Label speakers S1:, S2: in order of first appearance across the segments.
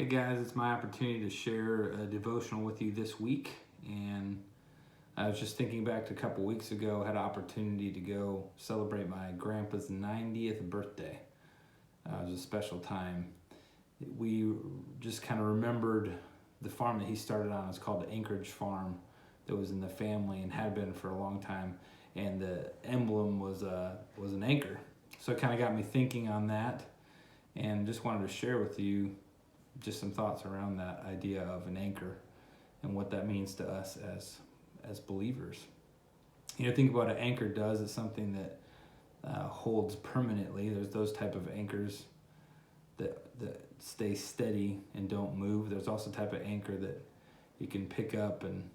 S1: Hey guys, it's my opportunity to share a devotional with you this week. And I was just thinking back to a couple weeks ago, I had an opportunity to go celebrate my grandpa's 90th birthday. It was a special time. We just kind of remembered the farm that he started on. It's called the Anchorage Farm, that was in the family and had been for a long time. And the emblem was an anchor. So it kind of got me thinking on that, and just wanted to share with you just some thoughts around that idea of an anchor and what that means to us as believers. Think about what an anchor does. It's something that holds permanently. There's those type of anchors that stay steady and don't move. There's also a type of anchor that you can pick up and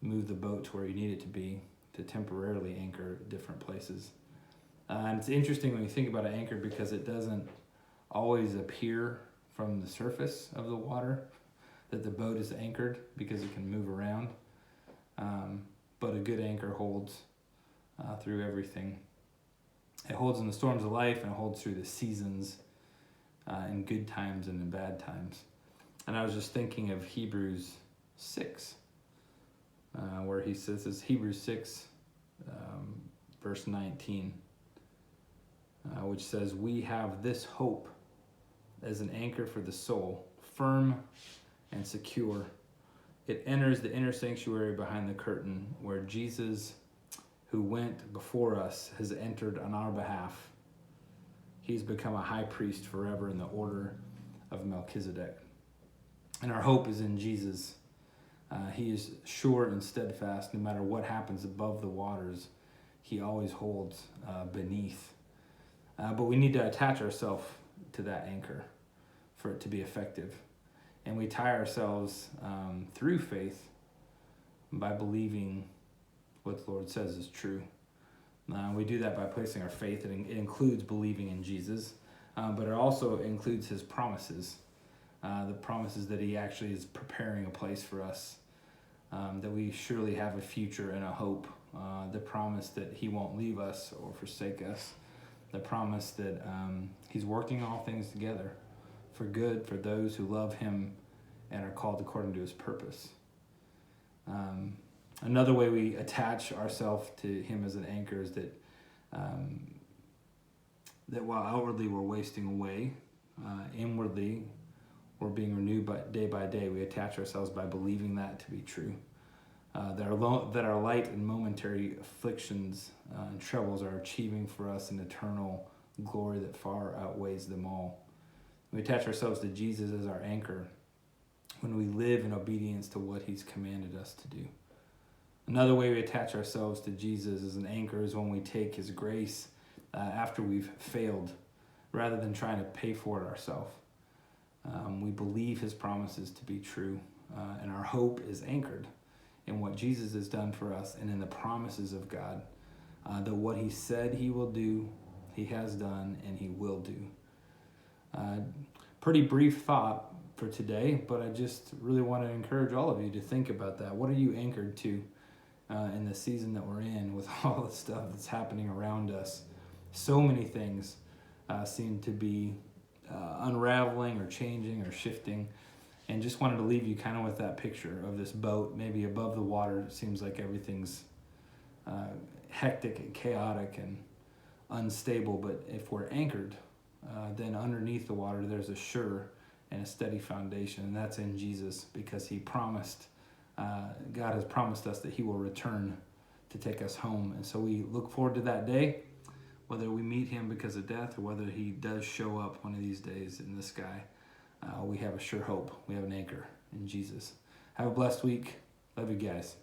S1: move the boat to where you need it to be, to temporarily anchor different places. And it's interesting when you think about an anchor, because it doesn't always appear from the surface of the water that the boat is anchored, because it can move around. But a good anchor holds through everything. It holds in the storms of life, and it holds through the seasons, in good times and in bad times. And I was just thinking of Hebrews 6, where he says, this Hebrews 6, verse 19, which says, "We have this hope as an anchor for the soul, firm and secure. It enters the inner sanctuary behind the curtain, where Jesus, who went before us, has entered on our behalf. He's become a high priest forever in the order of Melchizedek." And our hope is in Jesus. He is sure and steadfast. No matter what happens above the waters, he always holds beneath. But we need to attach ourselves to that anchor for it to be effective. And we tie ourselves through faith by believing what the Lord says is true. We do that by placing our faith. It includes believing in Jesus, but it also includes his promises, the promises that he actually is preparing a place for us, that we surely have a future and a hope, the promise that he won't leave us or forsake us, the promise that he's working all things together for good for those who love him and are called according to his purpose. Another way we attach ourselves to him as an anchor is that while outwardly we're wasting away, inwardly we're being renewed by day. We attach ourselves by believing that to be true. That our light and momentary afflictions and troubles are achieving for us an eternal glory that far outweighs them all. We attach ourselves to Jesus as our anchor when we live in obedience to what he's commanded us to do. Another way we attach ourselves to Jesus as an anchor is when we take his grace after we've failed, rather than trying to pay for it ourselves. We believe his promises to be true, and our hope is anchored in what Jesus has done for us and in the promises of God, that what he said he will do, he has done, and he will do. Pretty brief thought for today, but I just really want to encourage all of you to think about that. What are you anchored to in the season that we're in, with all the stuff that's happening around us? So many things seem to be unraveling or changing or shifting, and just wanted to leave you kind of with that picture of this boat, maybe above the water. It seems like everything's hectic and chaotic and unstable, but if we're anchored, then underneath the water there's a sure and a steady foundation, and that's in Jesus, because he promised, God has promised us that he will return to take us home. And so we look forward to that day, whether we meet him because of death or whether he does show up one of these days in the sky. We have a sure hope. We have an anchor in Jesus. Have a blessed week. Love you guys.